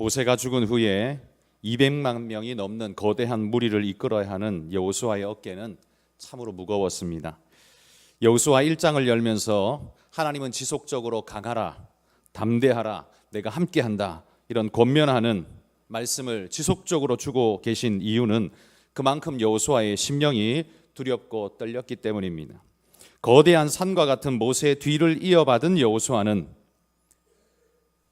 모세가 죽은 후에 200만 명이 넘는 거대한 무리를 이끌어야 하는 여호수아의 어깨는 참으로 무거웠습니다. 여호수아 1장을 열면서 하나님은 지속적으로 강하라, 담대하라, 내가 함께한다, 이런 권면하는 말씀을 지속적으로 주고 계신 이유는 그만큼 여호수아의 심령이 두렵고 떨렸기 때문입니다. 거대한 산과 같은 모세의 뒤를 이어받은 여호수아는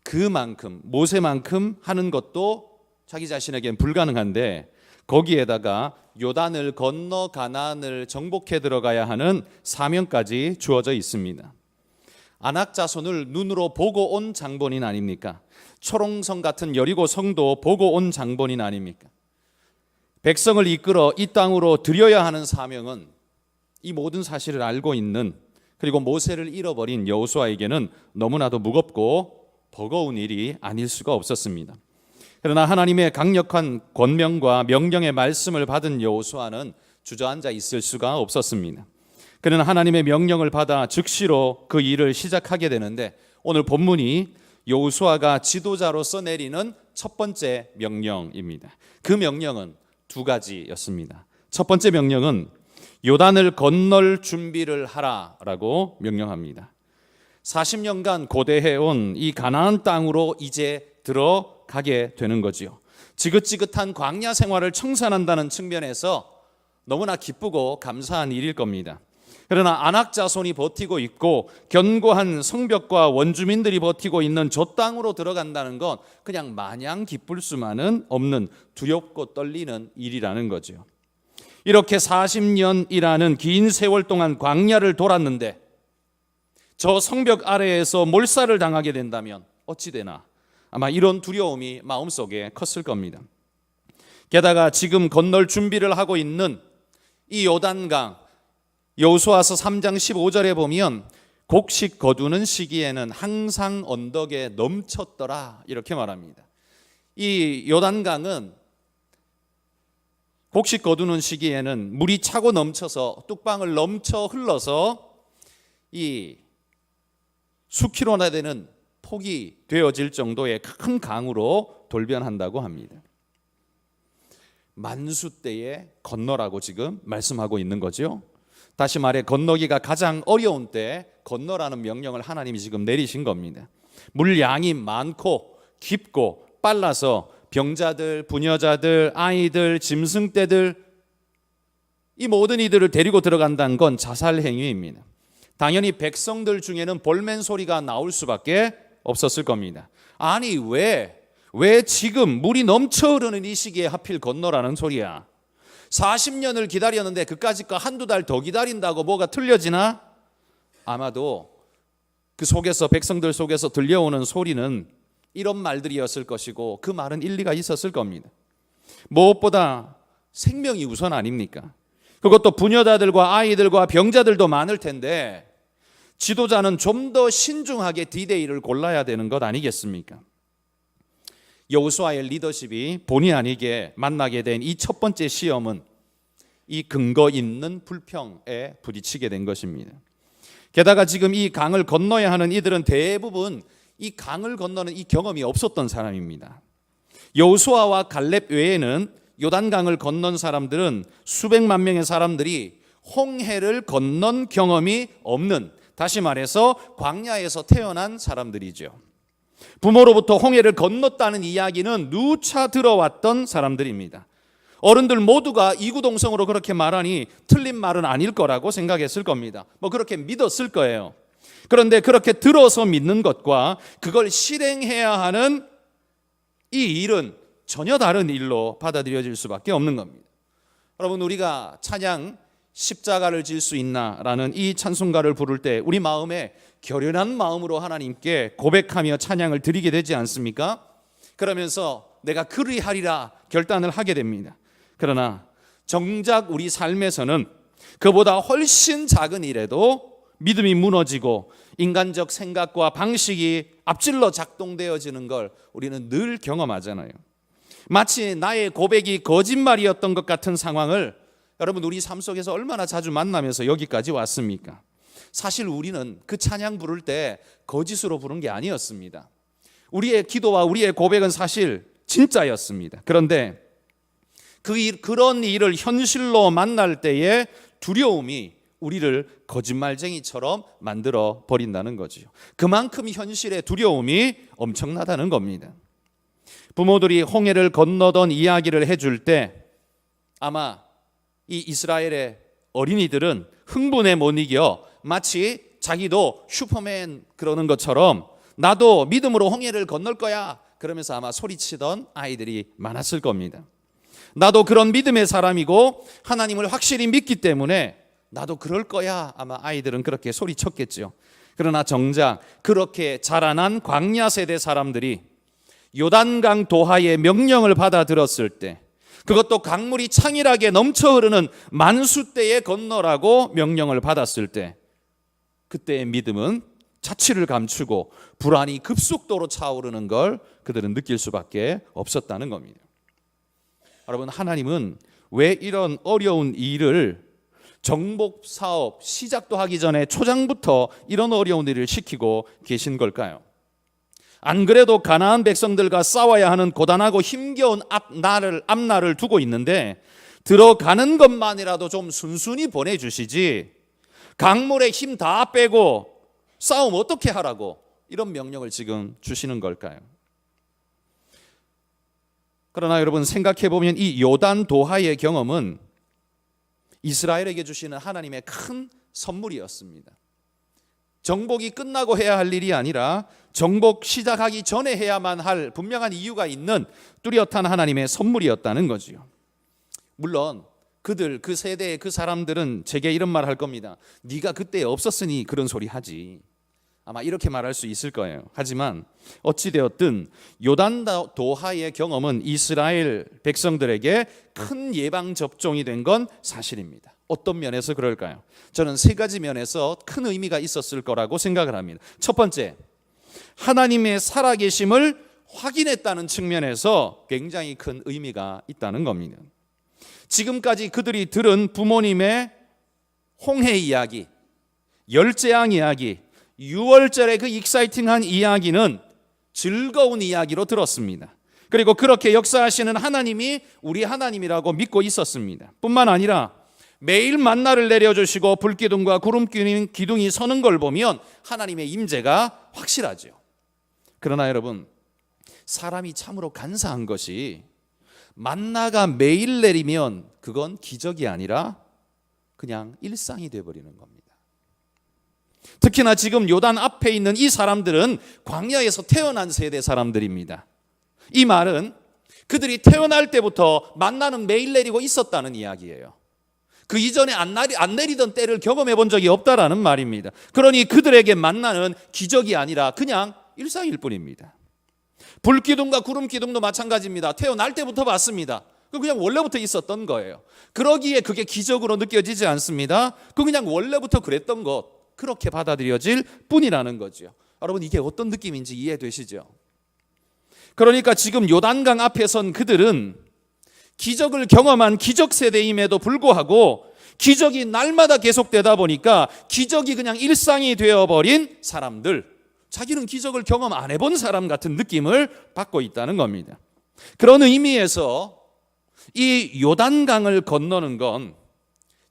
그만큼, 모세만큼 하는 것도 자기 자신에겐 불가능한데 거기에다가 요단을 건너 가나안을 정복해 들어가야 하는 사명까지 주어져 있습니다. 아낙 자손을 눈으로 보고 온 장본인 아닙니까? 초롱성 같은 여리고 성도 보고 온 장본인 아닙니까? 백성을 이끌어 이 땅으로 들여야 하는 사명은 이 모든 사실을 알고 있는, 그리고 모세를 잃어버린 여호수아에게는 너무나도 무겁고 버거운 일이 아닐 수가 없었습니다. 그러나 하나님의 강력한 권명과 명령의 말씀을 받은 여호수아는 주저앉아 있을 수가 없었습니다. 그는 하나님의 명령을 받아 즉시로 그 일을 시작하게 되는데, 오늘 본문이 여호수아가 지도자로서 내리는 첫 번째 명령입니다. 그 명령은 두 가지였습니다. 첫 번째 명령은 요단을 건널 준비를 하라라고 명령합니다. 40년간 고대해온 이 가나안 땅으로 이제 들어가게 되는 거지요. 지긋지긋한 광야 생활을 청산한다는 측면에서 너무나 기쁘고 감사한 일일 겁니다. 그러나 아낙 자손이 버티고 있고 견고한 성벽과 원주민들이 버티고 있는 저 땅으로 들어간다는 건 그냥 마냥 기쁠 수만은 없는 두렵고 떨리는 일이라는 거죠. 이렇게 40년이라는 긴 세월 동안 광야를 돌았는데 저 성벽 아래에서 몰살을 당하게 된다면 어찌 되나, 아마 이런 두려움이 마음속에 컸을 겁니다. 게다가 지금 건널 준비를 하고 있는 이 요단강, 여호수아서 3장 15절에 보면 곡식 거두는 시기에는 항상 언덕에 넘쳤더라, 이렇게 말합니다. 이 요단강은 곡식 거두는 시기에는 물이 차고 넘쳐서 뚝방을 넘쳐 흘러서 이 수킬로나 되는 폭이 되어질 정도의 큰 강으로 돌변한다고 합니다. 만수 때에 건너라고 지금 말씀하고 있는 거죠. 다시 말해 건너기가 가장 어려운 때 건너라는 명령을 하나님이 지금 내리신 겁니다. 물량이 많고 깊고 빨라서 병자들, 부녀자들, 아이들, 짐승떼들, 이 모든 이들을 데리고 들어간다는 건 자살 행위입니다. 당연히 백성들 중에는 볼멘 소리가 나올 수밖에 없었을 겁니다. 아니 왜 지금 물이 넘쳐 흐르는 이 시기에 하필 건너라는 소리야? 40년을 기다렸는데 그까짓 거 한두 달 더 기다린다고 뭐가 틀려지나? 아마도 그 속에서, 백성들 속에서 들려오는 소리는 이런 말들이었을 것이고 그 말은 일리가 있었을 겁니다. 무엇보다 생명이 우선 아닙니까? 그것도 부녀자들과 아이들과 병자들도 많을 텐데 지도자는 좀 더 신중하게 디데이를 골라야 되는 것 아니겠습니까? 여호수아의 리더십이 본의 아니게 만나게 된 이 첫 번째 시험은 이 근거 있는 불평에 부딪히게 된 것입니다. 게다가 지금 이 강을 건너야 하는 이들은 대부분 이 강을 건너는 이 경험이 없었던 사람입니다. 여호수아와 갈렙 외에는 요단강을 건넌 사람들은 수백만 명의 사람들이 홍해를 건넌 경험이 없는, 다시 말해서 광야에서 태어난 사람들이죠. 부모로부터 홍해를 건넜다는 이야기는 누차 들어왔던 사람들입니다. 어른들 모두가 이구동성으로 그렇게 말하니 틀린 말은 아닐 거라고 생각했을 겁니다. 그렇게 믿었을 거예요. 그런데 그렇게 들어서 믿는 것과 그걸 실행해야 하는 이 일은 전혀 다른 일로 받아들여질 수밖에 없는 겁니다. 여러분, 우리가 찬양 십자가를 질 수 있나라는 이 찬송가를 부를 때 우리 마음에 결연한 마음으로 하나님께 고백하며 찬양을 드리게 되지 않습니까? 그러면서 내가 그리하리라 결단을 하게 됩니다. 그러나 정작 우리 삶에서는 그보다 훨씬 작은 일에도 믿음이 무너지고 인간적 생각과 방식이 앞질러 작동되어지는 걸 우리는 늘 경험하잖아요. 마치 나의 고백이 거짓말이었던 것 같은 상황을 여러분 우리 삶 속에서 얼마나 자주 만나면서 여기까지 왔습니까? 사실 우리는 그 찬양 부를 때 거짓으로 부른 게 아니었습니다. 우리의 기도와 우리의 고백은 사실 진짜였습니다. 그런데 그런 일을 현실로 만날 때의 두려움이 우리를 거짓말쟁이처럼 만들어 버린다는 거지요. 그만큼 현실의 두려움이 엄청나다는 겁니다. 부모들이 홍해를 건너던 이야기를 해줄 때 아마 이 이스라엘의 어린이들은 흥분에 못 이겨 마치 자기도 슈퍼맨 그러는 것처럼 나도 믿음으로 홍해를 건널 거야 그러면서 아마 소리치던 아이들이 많았을 겁니다. 나도 그런 믿음의 사람이고 하나님을 확실히 믿기 때문에 나도 그럴 거야 아마 아이들은 그렇게 소리쳤겠죠. 그러나 정작 그렇게 자라난 광야 세대 사람들이 요단강 도하의 명령을 받아들었을 때, 그것도 강물이 창일하게 넘쳐 흐르는 만수대에 건너라고 명령을 받았을 때, 그때의 믿음은 자취를 감추고 불안이 급속도로 차오르는 걸 그들은 느낄 수밖에 없었다는 겁니다. 여러분, 하나님은 왜 이런 어려운 일을 정복 사업 시작도 하기 전에 초장부터 이런 어려운 일을 시키고 계신 걸까요? 안 그래도 가나안 백성들과 싸워야 하는 고단하고 힘겨운 앞날을 두고 있는데 들어가는 것만이라도 좀 순순히 보내주시지 강물에 힘 다 빼고 싸움 어떻게 하라고 이런 명령을 지금 주시는 걸까요? 그러나 여러분 생각해보면 이 요단 도하의 경험은 이스라엘에게 주시는 하나님의 큰 선물이었습니다. 정복이 끝나고 해야 할 일이 아니라 정복 시작하기 전에 해야만 할 분명한 이유가 있는 뚜렷한 하나님의 선물이었다는 거지요. 물론 그들 그 세대의 그 사람들은 제게 이런 말 할 겁니다. 네가 그때 없었으니 그런 소리 하지. 아마 이렇게 말할 수 있을 거예요. 하지만 어찌되었든 요단 도하의 경험은 이스라엘 백성들에게 큰 예방 접종이 된 건 사실입니다. 어떤 면에서 그럴까요? 저는 세 가지 면에서 큰 의미가 있었을 거라고 생각을 합니다. 첫 번째, 하나님의 살아계심을 확인했다는 측면에서 굉장히 큰 의미가 있다는 겁니다. 지금까지 그들이 들은 부모님의 홍해 이야기, 열재앙 이야기, 유월절의 그 익사이팅한 이야기는 즐거운 이야기로 들었습니다. 그리고 그렇게 역사하시는 하나님이 우리 하나님이라고 믿고 있었습니다. 뿐만 아니라 매일 만나를 내려주시고 불기둥과 구름 기둥이 서는 걸 보면 하나님의 임재가 확실하죠. 그러나 여러분, 사람이 참으로 간사한 것이 만나가 매일 내리면 그건 기적이 아니라 그냥 일상이 되어버리는 겁니다. 특히나 지금 요단 앞에 있는 이 사람들은 광야에서 태어난 세대 사람들입니다. 이 말은 그들이 태어날 때부터 만나는 매일 내리고 있었다는 이야기예요. 그 이전에 안 내리던 때를 경험해 본 적이 없다라는 말입니다. 그러니 그들에게 만나는 기적이 아니라 그냥 일상일 뿐입니다. 불기둥과 구름기둥도 마찬가지입니다. 태어날 때부터 봤습니다. 그냥 원래부터 있었던 거예요. 그러기에 그게 기적으로 느껴지지 않습니다. 그냥 원래부터 그랬던 것, 그렇게 받아들여질 뿐이라는 거죠. 여러분, 이게 어떤 느낌인지 이해되시죠? 그러니까 지금 요단강 앞에 선 그들은 기적을 경험한 기적 세대임에도 불구하고 기적이 날마다 계속되다 보니까 기적이 그냥 일상이 되어버린 사람들, 자기는 기적을 경험 안 해본 사람 같은 느낌을 받고 있다는 겁니다. 그런 의미에서 이 요단강을 건너는 건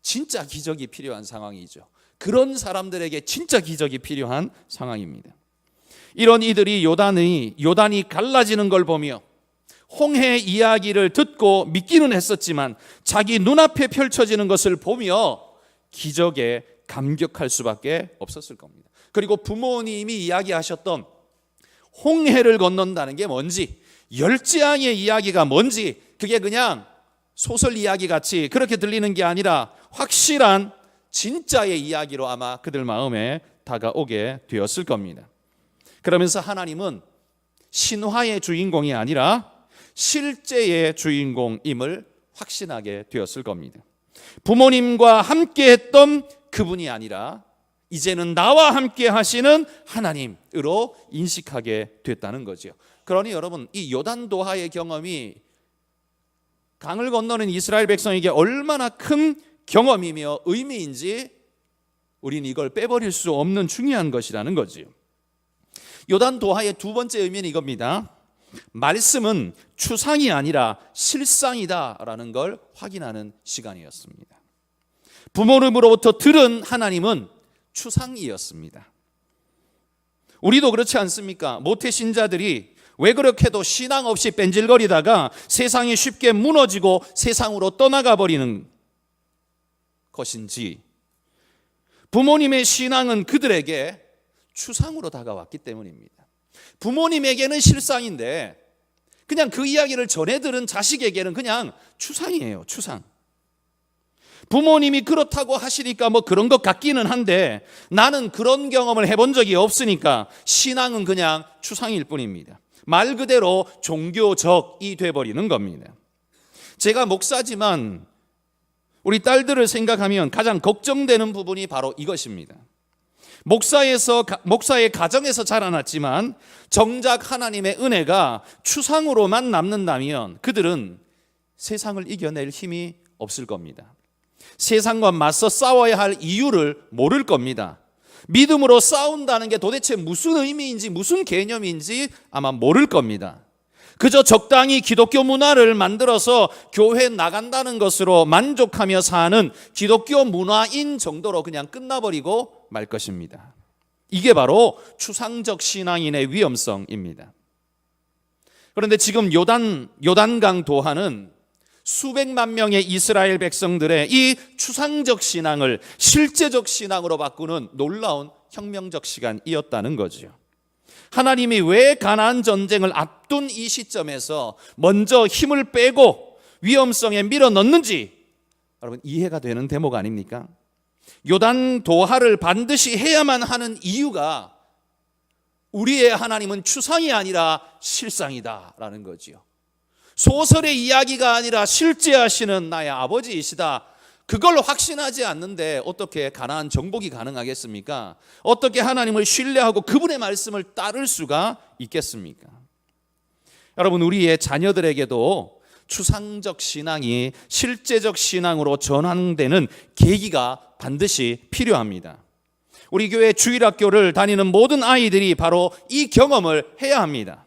진짜 기적이 필요한 상황이죠. 그런 사람들에게 진짜 기적이 필요한 상황입니다. 이런 이들이 요단이 갈라지는 걸 보며 홍해 이야기를 듣고 믿기는 했었지만 자기 눈앞에 펼쳐지는 것을 보며 기적에 감격할 수밖에 없었을 겁니다. 그리고 부모님이 이야기하셨던 홍해를 건넌다는 게 뭔지, 열재앙의 이야기가 뭔지, 그게 그냥 소설 이야기 같이 그렇게 들리는 게 아니라 확실한 진짜의 이야기로 아마 그들 마음에 다가오게 되었을 겁니다. 그러면서 하나님은 신화의 주인공이 아니라 실제의 주인공임을 확신하게 되었을 겁니다. 부모님과 함께 했던 그분이 아니라 이제는 나와 함께 하시는 하나님으로 인식하게 됐다는 거죠. 그러니 여러분, 이 요단 도하의 경험이 강을 건너는 이스라엘 백성에게 얼마나 큰 경험이며 의미인지 우리는 이걸 빼버릴 수 없는 중요한 것이라는 거지요. 요단 도하의 두 번째 의미는 이겁니다. 말씀은 추상이 아니라 실상이다라는 걸 확인하는 시간이었습니다. 부모님으로부터 들은 하나님은 추상이었습니다. 우리도 그렇지 않습니까? 모태 신자들이 왜 그렇게도 신앙 없이 뺀질거리다가 세상이 쉽게 무너지고 세상으로 떠나가 버리는 것인지, 부모님의 신앙은 그들에게 추상으로 다가왔기 때문입니다. 부모님에게는 실상인데 그냥 그 이야기를 전해 들은 자식에게는 그냥 추상이에요. 추상. 부모님이 그렇다고 하시니까 뭐 그런 것 같기는 한데 나는 그런 경험을 해본 적이 없으니까 신앙은 그냥 추상일 뿐입니다. 말 그대로 종교적이 돼버리는 겁니다. 제가 목사지만 우리 딸들을 생각하면 가장 걱정되는 부분이 바로 이것입니다. 목사의 가정에서 자라났지만 정작 하나님의 은혜가 추상으로만 남는다면 그들은 세상을 이겨낼 힘이 없을 겁니다. 세상과 맞서 싸워야 할 이유를 모를 겁니다. 믿음으로 싸운다는 게 도대체 무슨 의미인지 무슨 개념인지 아마 모를 겁니다. 그저 적당히 기독교 문화를 만들어서 교회 나간다는 것으로 만족하며 사는 기독교 문화인 정도로 그냥 끝나버리고 말 것입니다. 이게 바로 추상적 신앙인의 위험성입니다. 그런데 지금 요단강 도하는 수백만 명의 이스라엘 백성들의 이 추상적 신앙을 실제적 신앙으로 바꾸는 놀라운 혁명적 시간이었다는 거죠. 하나님이 왜 가나안 전쟁을 앞둔 이 시점에서 먼저 힘을 빼고 위험성에 밀어넣는지 여러분 이해가 되는 대목 아닙니까? 요단 도하를 반드시 해야만 하는 이유가 우리의 하나님은 추상이 아니라 실상이다라는 거지요. 소설의 이야기가 아니라 실제 하시는 나의 아버지이시다. 그걸 확신하지 않는데 어떻게 가나안 정복이 가능하겠습니까? 어떻게 하나님을 신뢰하고 그분의 말씀을 따를 수가 있겠습니까? 여러분 우리의 자녀들에게도 추상적 신앙이 실제적 신앙으로 전환되는 계기가 반드시 필요합니다. 우리 교회 주일학교를 다니는 모든 아이들이 바로 이 경험을 해야 합니다.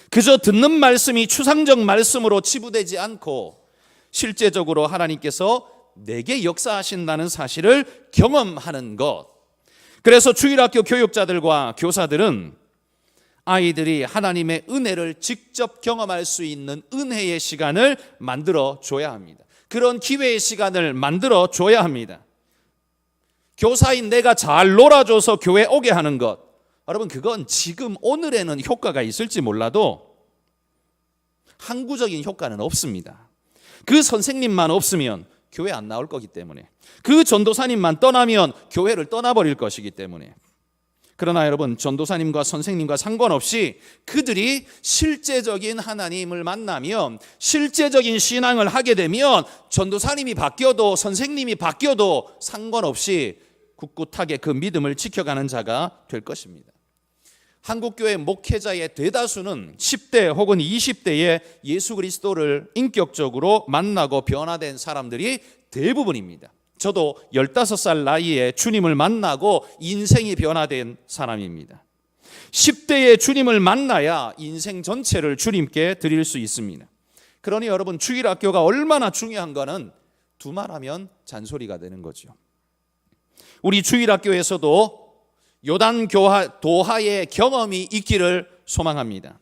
그저 듣는 말씀이 추상적 말씀으로 치부되지 않고 실제적으로 하나님께서 내게 역사하신다는 사실을 경험하는 것. 그래서 주일학교 교육자들과 교사들은 아이들이 하나님의 은혜를 직접 경험할 수 있는 은혜의 시간을 만들어 줘야 합니다. 그런 기회의 시간을 만들어 줘야 합니다. 교사인 내가 잘 놀아줘서 교회 오게 하는 것, 여러분 그건 지금 오늘에는 효과가 있을지 몰라도 항구적인 효과는 없습니다. 그 선생님만 없으면 교회 안 나올 거기 때문에, 그 전도사님만 떠나면 교회를 떠나버릴 것이기 때문에. 그러나 여러분 전도사님과 선생님과 상관없이 그들이 실제적인 하나님을 만나면, 실제적인 신앙을 하게 되면 전도사님이 바뀌어도 선생님이 바뀌어도 상관없이 굳굳하게 그 믿음을 지켜가는 자가 될 것입니다. 한국교회 목회자의 대다수는 10대 혹은 20대에 예수 그리스도를 인격적으로 만나고 변화된 사람들이 대부분입니다. 저도 15살 나이에 주님을 만나고 인생이 변화된 사람입니다. 10대에 주님을 만나야 인생 전체를 주님께 드릴 수 있습니다. 그러니 여러분 주일학교가 얼마나 중요한가는 두말하면 잔소리가 되는 거죠. 우리 주일학교에서도 요단 도하의 경험이 있기를 소망합니다.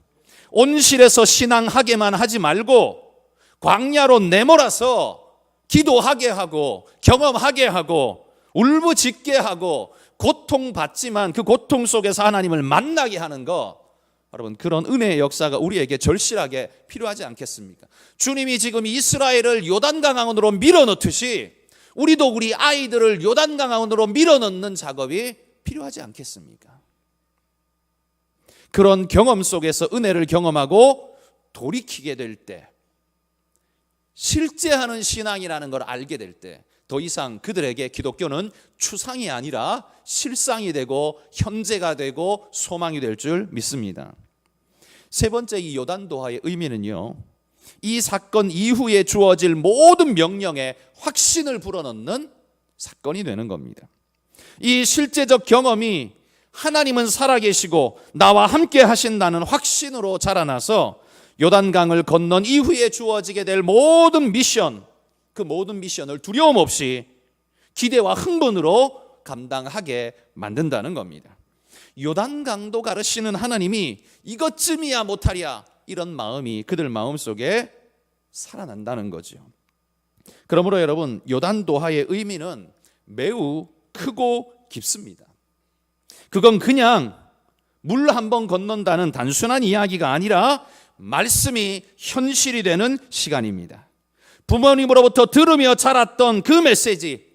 온실에서 신앙하게만 하지 말고 광야로 내몰아서 기도하게 하고 경험하게 하고 울부짖게 하고 고통받지만 그 고통 속에서 하나님을 만나게 하는 것, 여러분 그런 은혜의 역사가 우리에게 절실하게 필요하지 않겠습니까? 주님이 지금 이스라엘을 요단강 안으로 밀어넣듯이 우리도 우리 아이들을 요단강 안으로 밀어넣는 작업이 필요하지 않겠습니까? 그런 경험 속에서 은혜를 경험하고 돌이키게 될 때, 실제 하는 신앙이라는 걸 알게 될 때 더 이상 그들에게 기독교는 추상이 아니라 실상이 되고 현재가 되고 소망이 될 줄 믿습니다. 세 번째 이 요단 도하의 의미는요, 이 사건 이후에 주어질 모든 명령에 확신을 불어넣는 사건이 되는 겁니다. 이 실제적 경험이 하나님은 살아계시고 나와 함께 하신다는 확신으로 자라나서 요단강을 건넌 이후에 주어지게 될 모든 미션, 그 모든 미션을 두려움 없이 기대와 흥분으로 감당하게 만든다는 겁니다. 요단강도 가르치는 하나님이 이것쯤이야 못하랴, 이런 마음이 그들 마음속에 살아난다는 거죠. 그러므로 여러분, 요단도하의 의미는 매우 크고 깊습니다. 그건 그냥 물 한 번 건넌다는 단순한 이야기가 아니라 말씀이 현실이 되는 시간입니다. 부모님으로부터 들으며 자랐던 그 메시지,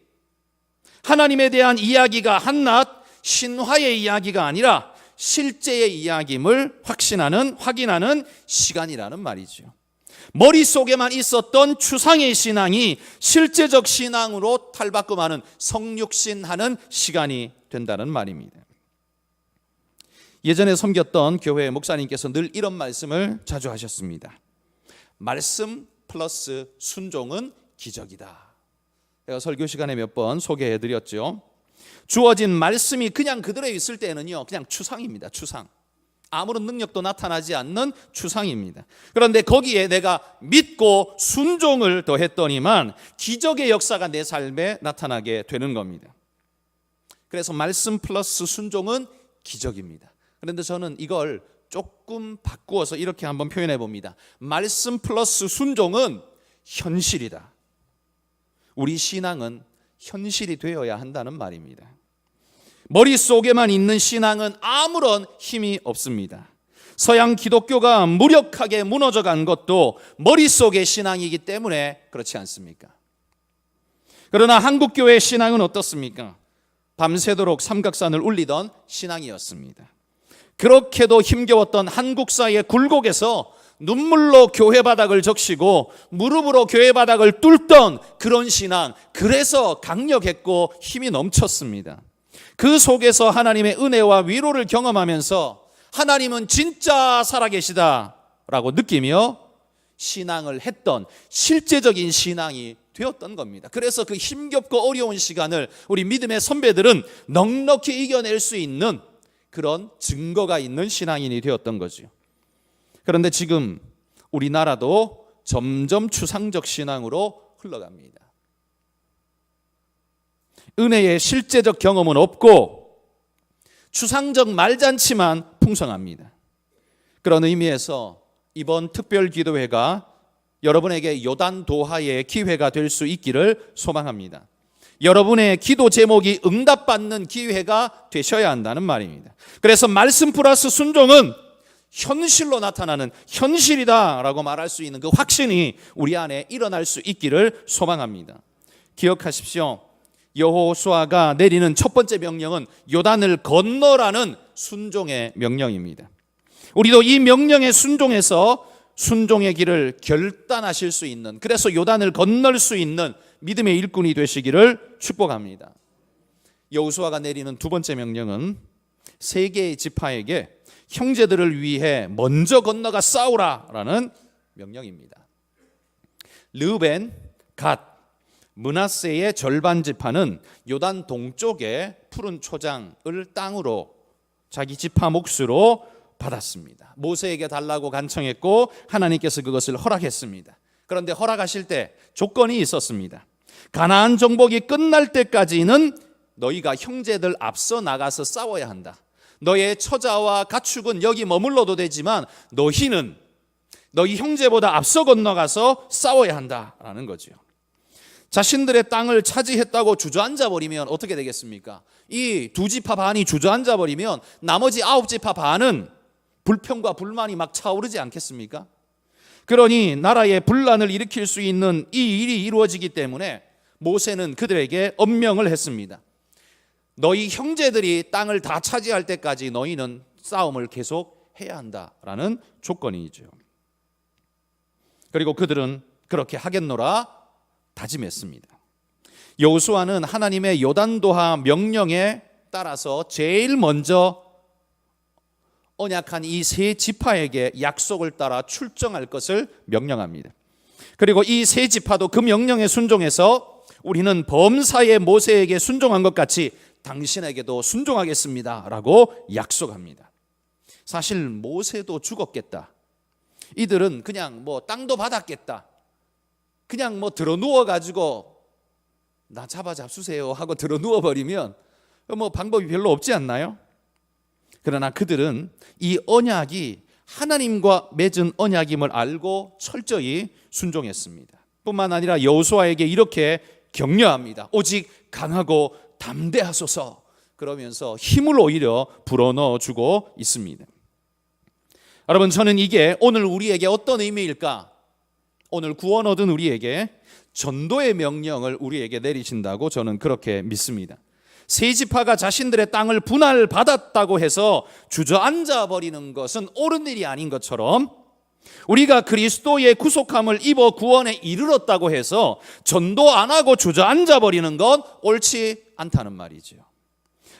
하나님에 대한 이야기가 한낱 신화의 이야기가 아니라 실제의 이야기임을 확인하는 시간이라는 말이죠. 머릿속에만 있었던 추상의 신앙이 실제적 신앙으로 탈바꿈하는, 성육신하는 시간이 된다는 말입니다. 예전에 섬겼던 교회 목사님께서 늘 이런 말씀을 자주 하셨습니다. 말씀 플러스 순종은 기적이다. 제가 설교 시간에 몇 번 소개해드렸죠. 주어진 말씀이 그냥 그대로 있을 때는요, 그냥 추상입니다. 추상. 아무런 능력도 나타나지 않는 추상입니다. 그런데 거기에 내가 믿고 순종을 더했더니만 기적의 역사가 내 삶에 나타나게 되는 겁니다. 그래서 말씀 플러스 순종은 기적입니다. 그런데 저는 이걸 조금 바꾸어서 이렇게 한번 표현해 봅니다. 말씀 플러스 순종은 현실이다. 우리 신앙은 현실이 되어야 한다는 말입니다. 머릿속에만 있는 신앙은 아무런 힘이 없습니다. 서양 기독교가 무력하게 무너져간 것도 머릿속의 신앙이기 때문에 그렇지 않습니까? 그러나 한국교회의 신앙은 어떻습니까? 밤새도록 삼각산을 울리던 신앙이었습니다. 그렇게도 힘겨웠던 한국사의 굴곡에서 눈물로 교회 바닥을 적시고 무릎으로 교회 바닥을 뚫던 그런 신앙, 그래서 강력했고 힘이 넘쳤습니다. 그 속에서 하나님의 은혜와 위로를 경험하면서 하나님은 진짜 살아계시다라고 느끼며 신앙을 했던 실제적인 신앙이 되었던 겁니다. 그래서 그 힘겹고 어려운 시간을 우리 믿음의 선배들은 넉넉히 이겨낼 수 있는 그런 증거가 있는 신앙인이 되었던 거죠. 그런데 지금 우리나라도 점점 추상적 신앙으로 흘러갑니다. 은혜의 실제적 경험은 없고 추상적 말잔치만 풍성합니다. 그런 의미에서 이번 특별 기도회가 여러분에게 요단도하의 기회가 될 수 있기를 소망합니다. 여러분의 기도 제목이 응답받는 기회가 되셔야 한다는 말입니다. 그래서 말씀 플러스 순종은 현실로 나타나는, 현실이다라고 말할 수 있는 그 확신이 우리 안에 일어날 수 있기를 소망합니다. 기억하십시오. 여호수아가 내리는 첫 번째 명령은 요단을 건너라는 순종의 명령입니다. 우리도 이 명령에 순종해서 순종의 길을 결단하실 수 있는, 그래서 요단을 건널 수 있는 믿음의 일꾼이 되시기를 축복합니다. 여호수아가 내리는 두 번째 명령은 세 개의 지파에게 형제들을 위해 먼저 건너가 싸우라라는 명령입니다. 르우벤, 갓, 므낫세의 절반 지파는 요단 동쪽의 푸른 초장을 땅으로 자기 지파 몫으로 받았습니다. 모세에게 달라고 간청했고 하나님께서 그것을 허락했습니다. 그런데 허락하실 때 조건이 있었습니다. 가나안 정복이 끝날 때까지는 너희가 형제들 앞서 나가서 싸워야 한다. 너의 처자와 가축은 여기 머물러도 되지만 너희는 너희 형제보다 앞서 건너가서 싸워야 한다라는 거죠. 자신들의 땅을 차지했다고 주저앉아 버리면 어떻게 되겠습니까? 이 두 지파 반이 주저앉아 버리면 나머지 9지파 반은 불평과 불만이 막 차오르지 않겠습니까? 그러니 나라의 분란을 일으킬 수 있는 이 일이 이루어지기 때문에 모세는 그들에게 엄명을 했습니다. 너희 형제들이 땅을 다 차지할 때까지 너희는 싸움을 계속 해야 한다라는 조건이죠. 그리고 그들은 그렇게 하겠노라 다짐했습니다. 여호수아는 하나님의 요단도하 명령에 따라서 제일 먼저 언약한 이 세 지파에게 약속을 따라 출정할 것을 명령합니다. 그리고 이 세 지파도 그 명령에 순종해서 우리는 범사의 모세에게 순종한 것 같이 당신에게도 순종하겠습니다 라고 약속합니다. 사실 모세도 죽었겠다. 이들은 그냥 땅도 받았겠다. 그냥 들어 누워가지고 나 잡아주세요 하고 들어 누워버리면 방법이 별로 없지 않나요? 그러나 그들은 이 언약이 하나님과 맺은 언약임을 알고 철저히 순종했습니다. 뿐만 아니라 여호수아에게 이렇게 격려합니다. 오직 강하고 담대하소서. 그러면서 힘을 오히려 불어넣어 주고 있습니다. 여러분, 저는 이게 오늘 우리에게 어떤 의미일까? 오늘 구원 얻은 우리에게 전도의 명령을 우리에게 내리신다고 저는 그렇게 믿습니다. 세 지파가 자신들의 땅을 분할받았다고 해서 주저앉아 버리는 것은 옳은 일이 아닌 것처럼, 우리가 그리스도의 구속함을 입어 구원에 이르렀다고 해서 전도 안 하고 주저앉아 버리는 건 옳지 않다는 말이죠.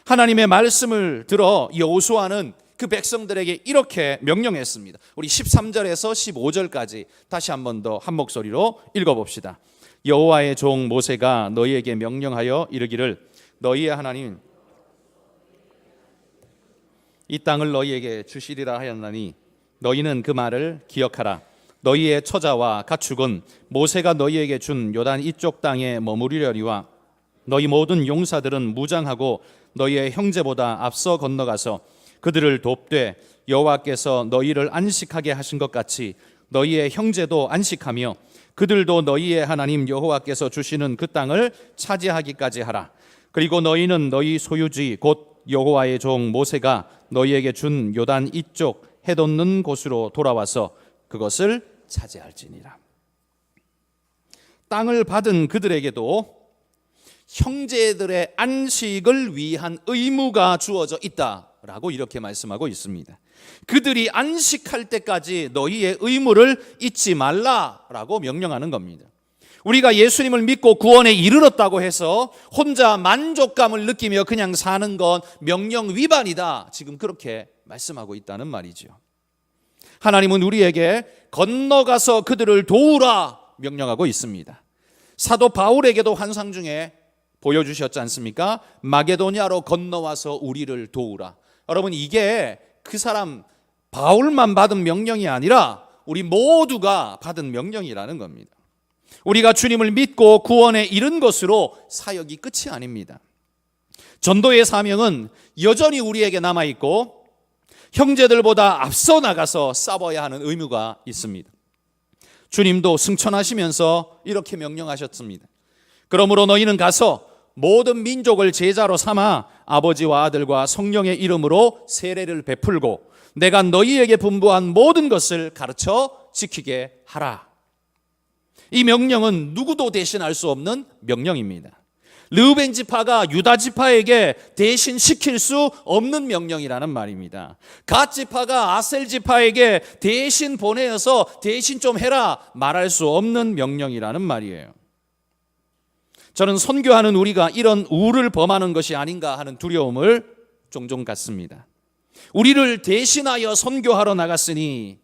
하나님의 말씀을 들어 여호수아는 그 백성들에게 이렇게 명령했습니다. 우리 13절에서 15절까지 다시 한 번 더 한 목소리로 읽어봅시다. 여호와의 종 모세가 너희에게 명령하여 이르기를 너희의 하나님 이 땅을 너희에게 주시리라 하였나니 너희는 그 말을 기억하라. 너희의 처자와 가축은 모세가 너희에게 준 요단 이쪽 땅에 머무르려니와 너희 모든 용사들은 무장하고 너희의 형제보다 앞서 건너가서 그들을 돕되 여호와께서 너희를 안식하게 하신 것 같이 너희의 형제도 안식하며 그들도 너희의 하나님 여호와께서 주시는 그 땅을 차지하기까지 하라. 그리고 너희는 너희 소유지 곧 여호와의 종 모세가 너희에게 준 요단 이쪽 해돋는 곳으로 돌아와서 그것을 차지할지니라. 땅을 받은 그들에게도 형제들의 안식을 위한 의무가 주어져 있다라고 이렇게 말씀하고 있습니다. 그들이 안식할 때까지 너희의 의무를 잊지 말라라고 명령하는 겁니다. 우리가 예수님을 믿고 구원에 이르렀다고 해서 혼자 만족감을 느끼며 그냥 사는 건 명령 위반이다. 지금 그렇게 말씀하고 있다는 말이죠. 하나님은 우리에게 건너가서 그들을 도우라 명령하고 있습니다. 사도 바울에게도 환상 중에 보여주셨지 않습니까? 마게도냐로 건너와서 우리를 도우라. 여러분, 이게 그 사람 바울만 받은 명령이 아니라 우리 모두가 받은 명령이라는 겁니다. 우리가 주님을 믿고 구원에 이른 것으로 사역이 끝이 아닙니다. 전도의 사명은 여전히 우리에게 남아있고 형제들보다 앞서 나가서 싸워야 하는 의무가 있습니다. 주님도 승천하시면서 이렇게 명령하셨습니다. 그러므로 너희는 가서 모든 민족을 제자로 삼아 아버지와 아들과 성령의 이름으로 세례를 베풀고 내가 너희에게 분부한 모든 것을 가르쳐 지키게 하라. 이 명령은 누구도 대신할 수 없는 명령입니다. 르우벤 지파가 유다 지파에게 대신 시킬 수 없는 명령이라는 말입니다. 갓 지파가 아셀 지파에게 대신 보내어서 대신 좀 해라 말할 수 없는 명령이라는 말이에요. 저는 선교하는 우리가 이런 우를 범하는 것이 아닌가 하는 두려움을 종종 갖습니다. 우리를 대신하여 선교하러 나갔으니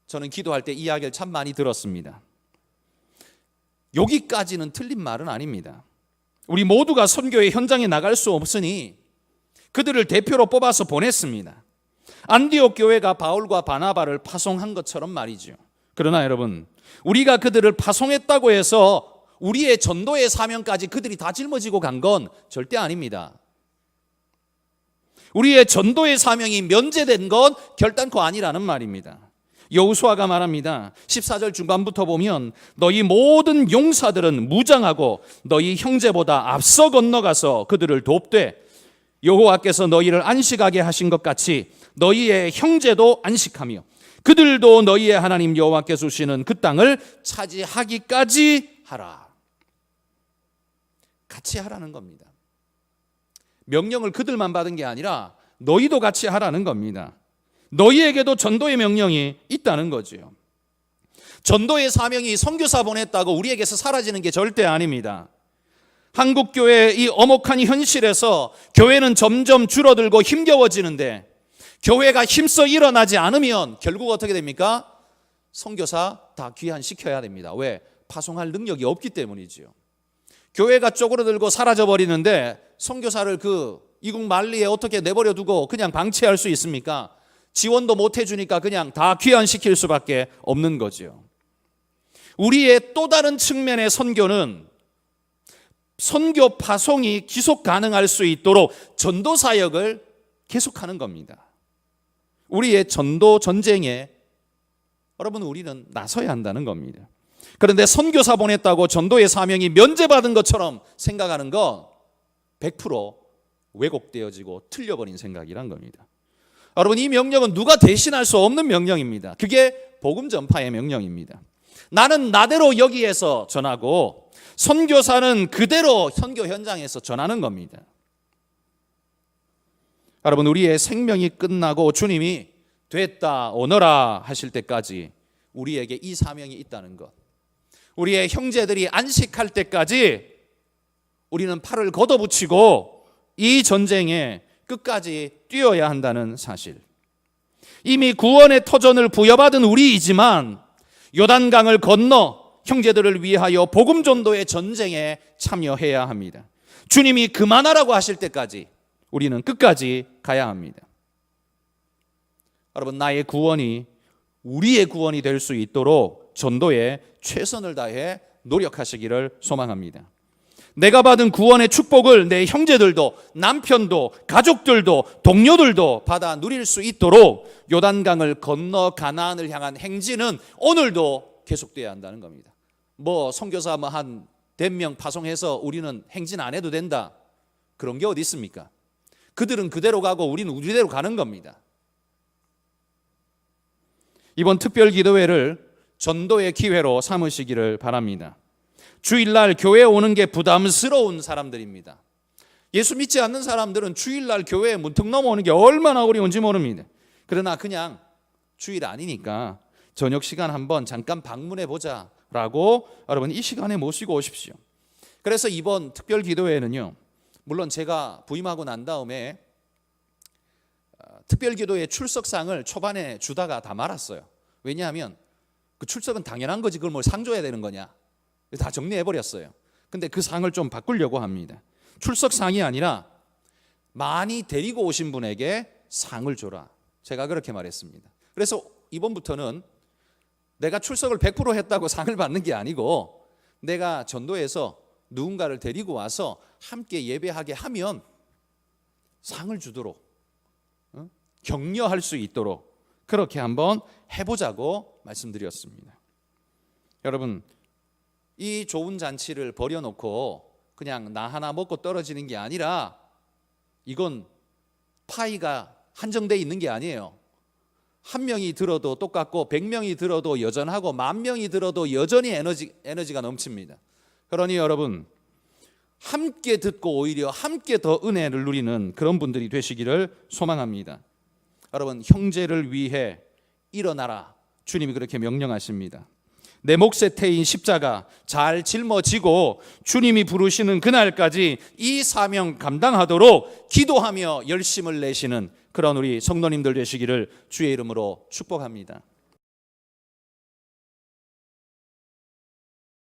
저는 기도할 때 이 이야기를 참 많이 들었습니다. 여기까지는 틀린 말은 아닙니다. 우리 모두가 선교의 현장에 나갈 수 없으니 그들을 대표로 뽑아서 보냈습니다. 안디옥 교회가 바울과 바나바를 파송한 것처럼 말이죠. 그러나 여러분, 우리가 그들을 파송했다고 해서 우리의 전도의 사명까지 그들이 다 짊어지고 간 건 절대 아닙니다. 우리의 전도의 사명이 면제된 건 결단코 아니라는 말입니다. 여호수아가 말합니다. 14절 중반부터 보면 너희 모든 용사들은 무장하고 너희 형제보다 앞서 건너가서 그들을 돕되 여호와께서 너희를 안식하게 하신 것 같이 너희의 형제도 안식하며 그들도 너희의 하나님 여호와께서 주시는 그 땅을 차지하기까지 하라. 같이 하라는 겁니다. 명령을 그들만 받은 게 아니라 너희도 같이 하라는 겁니다. 너희에게도 전도의 명령이 있다는 거죠. 전도의 사명이 선교사 보냈다고 우리에게서 사라지는 게 절대 아닙니다. 한국교회의 이 엄혹한 현실에서 교회는 점점 줄어들고 힘겨워지는데 교회가 힘써 일어나지 않으면 결국 어떻게 됩니까? 선교사 다 귀환시켜야 됩니다. 왜? 파송할 능력이 없기 때문이죠. 교회가 쪼그러들고 사라져버리는데 선교사를 그 이국 만리에 어떻게 내버려 두고 그냥 방치할 수 있습니까? 지원도 못 해주니까 그냥 다 귀환시킬 수밖에 없는 거죠. 우리의 또 다른 측면의 선교는 선교 파송이 지속 가능할 수 있도록 전도 사역을 계속하는 겁니다. 우리의 전도 전쟁에 여러분 우리는 나서야 한다는 겁니다. 그런데 선교사 보냈다고 전도의 사명이 면제받은 것처럼 생각하는 건 100% 왜곡되어지고 틀려버린 생각이란 겁니다. 여러분 이 명령은 누가 대신할 수 없는 명령입니다. 그게 복음 전파의 명령입니다. 나는 나대로 여기에서 전하고 선교사는 그대로 선교 현장에서 전하는 겁니다. 여러분 우리의 생명이 끝나고 주님이 됐다 오너라 하실 때까지 우리에게 이 사명이 있다는 것, 우리의 형제들이 안식할 때까지 우리는 팔을 걷어붙이고 이 전쟁에 끝까지 뛰어야 한다는 사실. 이미 구원의 터전을 부여받은 우리이지만 요단강을 건너 형제들을 위하여 복음 전도의 전쟁에 참여해야 합니다. 주님이 그만하라고 하실 때까지 우리는 끝까지 가야 합니다. 여러분 나의 구원이 우리의 구원이 될 수 있도록 전도에 최선을 다해 노력하시기를 소망합니다. 내가 받은 구원의 축복을 내 형제들도 남편도 가족들도 동료들도 받아 누릴 수 있도록 요단강을 건너 가나안을 향한 행진은 오늘도 계속돼야 한다는 겁니다. 뭐 선교사 한 100명 파송해서 우리는 행진 안 해도 된다, 그런 게 어디 있습니까? 그들은 그대로 가고 우리는 우리대로 가는 겁니다. 이번 특별 기도회를 전도의 기회로 삼으시기를 바랍니다. 주일날 교회에 오는 게 부담스러운 사람들입니다. 예수 믿지 않는 사람들은 주일날 교회에 문턱 넘어오는 게 얼마나 어려운지 모릅니다. 그러나 그냥 주일 아니니까 저녁 시간 한번 잠깐 방문해 보자라고 여러분 이 시간에 모시고 오십시오. 그래서 이번 특별 기도회는요, 물론 제가 부임하고 난 다음에 특별 기도회 출석상을 초반에 주다가 다 말았어요. 왜냐하면 그 출석은 당연한 거지 그걸 뭘 상 줘야 되는 거냐, 다 정리해버렸어요. 근데 그 상을 좀 바꾸려고 합니다. 출석상이 아니라 많이 데리고 오신 분에게 상을 줘라, 제가 그렇게 말했습니다. 그래서 이번부터는 내가 출석을 100% 했다고 상을 받는 게 아니고 내가 전도해서 누군가를 데리고 와서 함께 예배하게 하면 상을 주도록, 격려할 수 있도록 그렇게 한번 해보자고 말씀드렸습니다. 여러분 이 좋은 잔치를 버려놓고 그냥 나 하나 먹고 떨어지는 게 아니라 이건 파이가 한정되어 있는 게 아니에요. 한 명이 들어도 똑같고 100명이 들어도 여전하고 10,000명이 들어도 여전히 에너지가 넘칩니다. 그러니 여러분 함께 듣고 오히려 함께 더 은혜를 누리는 그런 분들이 되시기를 소망합니다. 여러분 형제를 위해 일어나라, 주님이 그렇게 명령하십니다. 내 몫에 태인 십자가 잘 짊어지고 주님이 부르시는 그날까지 이 사명 감당하도록 기도하며 열심을 내시는 그런 우리 성도님들 되시기를 주의 이름으로 축복합니다.